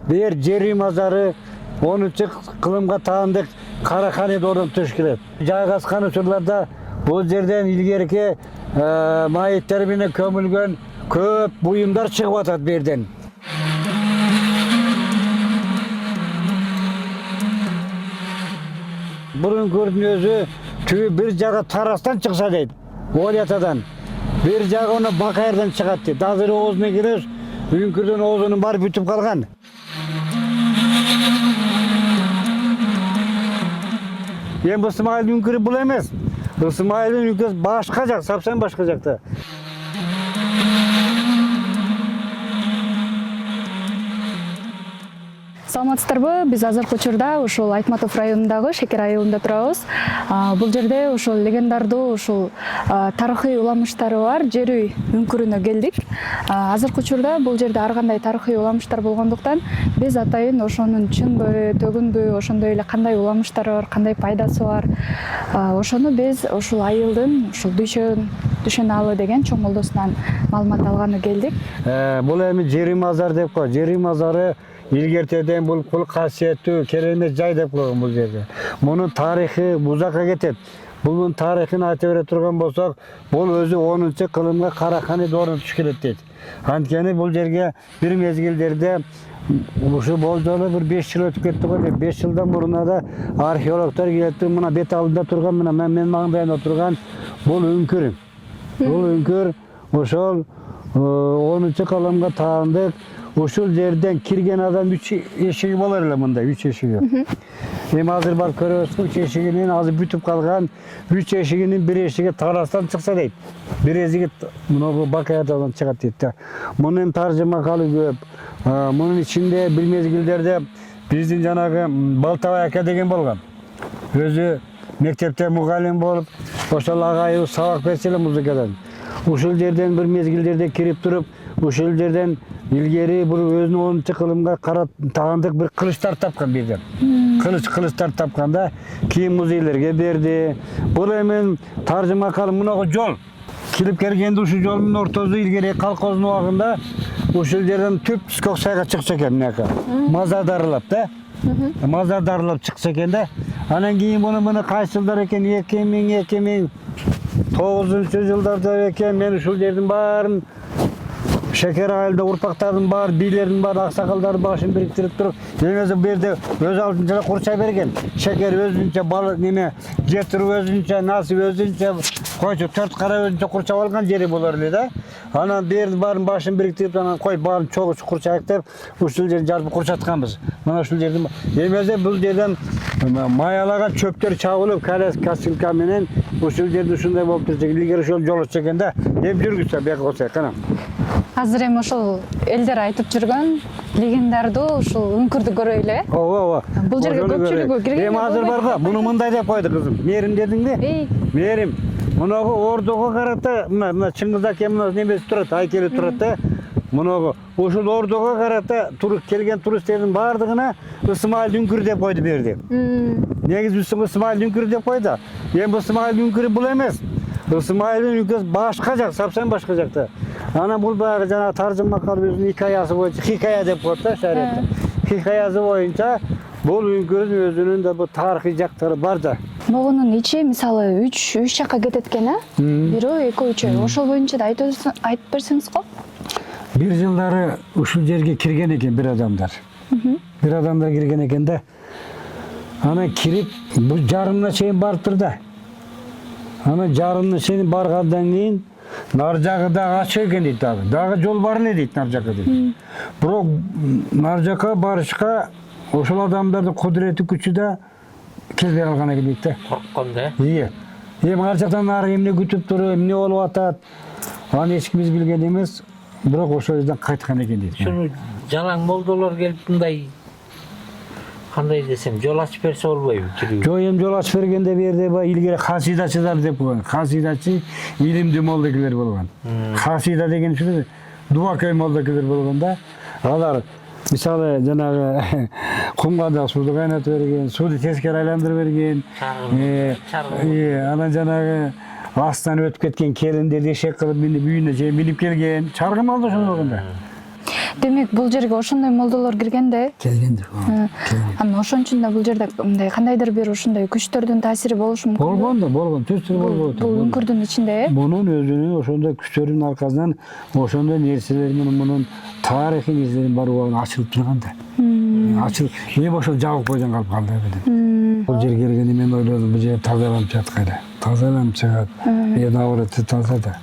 Бер жери мазары 10 кылымга таандык Караханет орун түшкүлөт. Жайгашкан учурларда бул жерден илгерки майыттар менен көмүлгөн көп буюмдар чыгып атат берден. Бурун көрдүн өзү түбү бир жагы Тарастан чыкса дейт. Олятадан. Бир жагы оны Бакайырдан чыгат дейт. Азыр оозуна киребиз, Үңкүрдүн оозунун баары бүтүп калган. Эми Ысмайылдын үңкүрү бул эмес. Ысмайылдын үңкүрү башка жак, сапсан башка жакта. Саламатсыздарбы? Биз азыркы учурда ушул Айтматов районундагы Шекер айылында турабыз. Бул жерде ушул легендардуу ушул тарыхый уламыштары бар жер үй үңкүрүнө келдик. Азыркы учурда бул жерде ар кандай тарыхый уламыштар болгондуктан биз атайын ошонун чынбы, төгүнбү, ошондой эле кандай уламыштары бар, кандай пайдасы бар. Ошону биз ушул айылдын ушул Дүшөн алы деген чоң молдосунан маалымат алганы келдик. Бул эми жери мазар деп кой. Жери мазары илгертеден бул касиеттүү керемет жай деп койгон бул жерде. Мунун тарыхы узакка кетет. Бунун тарыхын айта бере турган болсок, бул өзү 10-кылымга Караханет орун түшкүлөт дейт. Анткени бул жерге бир мезгилдерде ушу болжолу бир 5 жыл өтүп кетти го деп 5 жылдан мурун да археологдор келип мына бет алдында турган мына мен маңдайында турган бул үңкүр. Бул үңкүр ошол 10-кылымга таандык. Ушул жерден кирген адам 3 эшиги болор эле мында, 3 эшиги. Эми азыр барып көрөбүз, 3 эшигинин азыр бүтүп калган, 3 эшигинин бир эшиги Тарастан чыкса дейт. Бир эшиги мына Бакайырдан чыгат дейт. Мунун таржымакалы көп. Мунун ичинде бир мезгилдерде биздин жанагы Балтабай ака деген болгон. Өзү мектепте мугалим болуп, ошол агайыбыз сабак берсе эле музыкадан. Ушул жерден бир мезгилдерде кирип туруп, ушул жерден илгери бул өзүнүн 10-кылымга таандык бир кылычтар тапкан бирден. Кылычтар тапканда кийин музейлерге берди. Бул эми таржымакалы мунагы жол. Кирип келгенде ушул жолдун ортосу илгери колхоздун убагында ушул жерден түп Скок сайга чыкса экен мынакы. Мазардарлап да. Мазардарлап чыкса экен да. Анан кийин муну кайсы жылдар экен 2009-жылдарда экен мен ушул жердин баарын Шекер айылда урпактардын бар, бийлердин бар, аксакалдардын башын бириктирип туруп, эмеси бу жерде өз алдынча курча берген. Шекер өзүнчө бал неме, жетирип өзүнчө, насып өзүнчө, койчу 4 кара өзүнчө курчап алган жери болор эле да. Анан берди баарын башын бириктирип, анан кой баарын чогуч курчайык деп, ушул жерди жарып курчатканбыз. Мына ушул жердин эмеси бул жерден майалаган чөптөр чабылып, касилка менен ушул жерде ушундай болуп турчу, илгери ошол жол өтчү экен да. Эми жүргүзсө бияка болсо кана. Азыр эми ошол элдер айтып жүргөн легендардуу ушул үңкүрдү көрөйлү, э? Ооба. Бул жерге көпчүлүгү кирген. Эми азыр барга, муну мындай деп койду кызым. Мерим дедиңби? Мерим. Мунагы ордого карата, мына Чыңгыз аке мына немеси турат, айкели турат да. Мунагы ушул ордого карата туруп келген туристтердин баардыгына Ысмайыл үңкүрү деп койду берди. Негизи Ысмайыл үңкүрү деп койду. Эми Ысмайыл үңкүрү бул эмес. Ысмайылдын үңкүрү башка жак, сапсан башка жакта. Анан бул баягы жана таржымакалы өзүнүн хикаясы боюнча, хикая деп коет да шариятта. Хикаясы боюнча бул үңкүрдүн өзүнүн да бул тарыхый жактары бар да. Могунун ичи мисалы 3 жакка кетет экен, а? Бирөө, экөө, үчөө. Ошол боюнча да айтып берсеңизго? Бир жылдары ушул жерге кирген экен бир адамдар. Бир адамдар кирген экен да. Анан кирип бул жарымына чейин барыптыр да. Анан жарымына чейин баргандан кийин нар жагы дагы ачык экен дейт дагы. Дагы жол бар эле дейт нар жакка дейт. Бирок нар жакка барышка ошол адамдардын кудурети күчү да келбей калган экен дейт да. Корккон да. Эми ар жактан нары эмне күтүп туруп, эмне болуп атат? Аны эч ким билген эмес. Бирок ошол жерден кайткан экен дейт. Шуну жалаң молдолор келип мындай кандай десем, жол ачып берсе болбойбу? Жок, эми жол ачып бергенде берде илгери касыйдачылар деп койгон. Касыйдачы илимдүү молдокелер болгон. Касыйда деген сөз дубакай молдокелер болгон да. Алар мисалы жанагы кумга да сууду кайнатып берген, сууду тескери айландырып берген. Анан жанагы астынан өтүп кеткен келиндерди эшек кылып минип үйүнө чейин минип келген. Чаргы малда ошондой болгон да. Демек бул жерге ошондой молдолор киргенде. Келгендир. Анан ошон үчүн да бул жерде мындай кандайдыр бир ушундай күчтөрдүн таасири болушу мүмкүн. Болгон, түстүр болбойт. Бул үңкүрдүн ичинде, Мунун өзүнүн ошондой күчтөрүнүн аркасынан ошондой нерселер менен мунун тарыхый нерселердин баары ачылып турган да. Ачылып, эми ошол жабык бойдон калып калды эбеден. Бул жерге келгенде мен ойлодум, бул жер тазаланып чыгат кайра. Тазаланып чыгат. Наоборот таза да.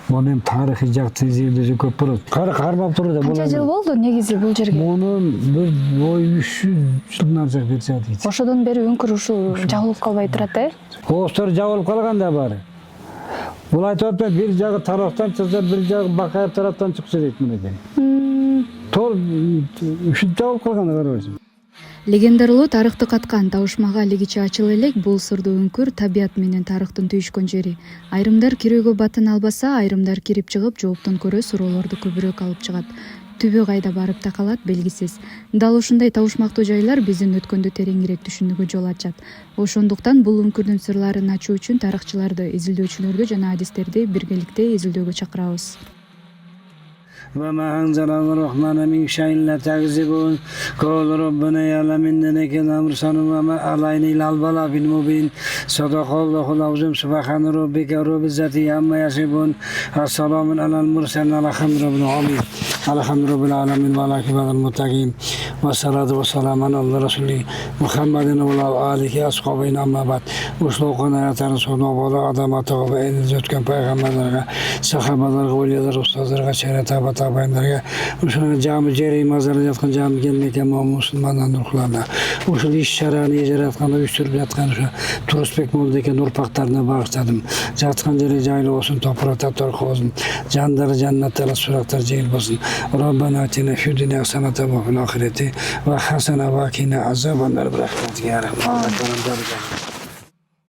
Мунун эми тарыхый жакты изилдөөсү көп болот. Кармап турду да. канча жыл болду негизи бул жерге? Мунун бир 300 жылдан артык берсе дейт. Ошодон бери үңкүр ушул жабылып калбай турат, Оостор жабылып калган да баары. Бул айтып атпайбы, бир жагы тараптан чыкса, бир жагы Бакаев тараптан чыкса дейт мынакей. Тор үшүп жабылып калган да карабайсың. Легендарлуу тарыхты каткан табышмага алигиче ачыла элек, бул сырдуу үңкүр табият менен тарыхтын түйүшкөн жери. Айрымдар кирүүгө батын албаса, айрымдар кирип чыгып, жооптон көрө суроолорду көбүрөөк алып чыгат. Түбү кайда барып такалат белгисиз. Дал ушундай табышмактуу жайлар биздин өткөндү тереңирээк түшүнүүгө жол ачат. Ошондуктан бул үңкүрдүн сырларын ачуу үчүн тарыхчыларды, изилдөөчүлөрдү жана адистерди биргеликте изилдөөгө чакырабыз. وما أنزل الرحمن من شيء لا تكذبون قول ربنا يعلم إنك لمرسل وما علينا إلا البلاغ المبين صدق الله العظيم سبحان ربك رب العزة عما يصفون السلام على المرسلين الحمد لله رب العالمين الحمد لله رب العالمين والعاقبة للمتقين والصلاة والسلام على رسول محمد وعلى آله وأصحابه أما بعد Uşluqan hayatları sonu oğlu adama tağıbı eliniz ötken peygamberlerine, sahabalarına, velilerine, ustazlarına, şehre tabayınlarına, uşuna cami ceri mazarı yatkan cami gelmeyken Müslümanların ruhlarına, uşul iş şarani ecere yatkan, uyuşturup yatkan, Turuspek Molda'daki nurpaklarına bağışladım. Yatkan ceri cahil olsun, toprağı tatlarık olsun, canları cennetleri, surakları cehil olsun. Rabbana atina fid dunya haseneten ve fil ahireti ve hasene ve kina azaban nar. Ya Rahman.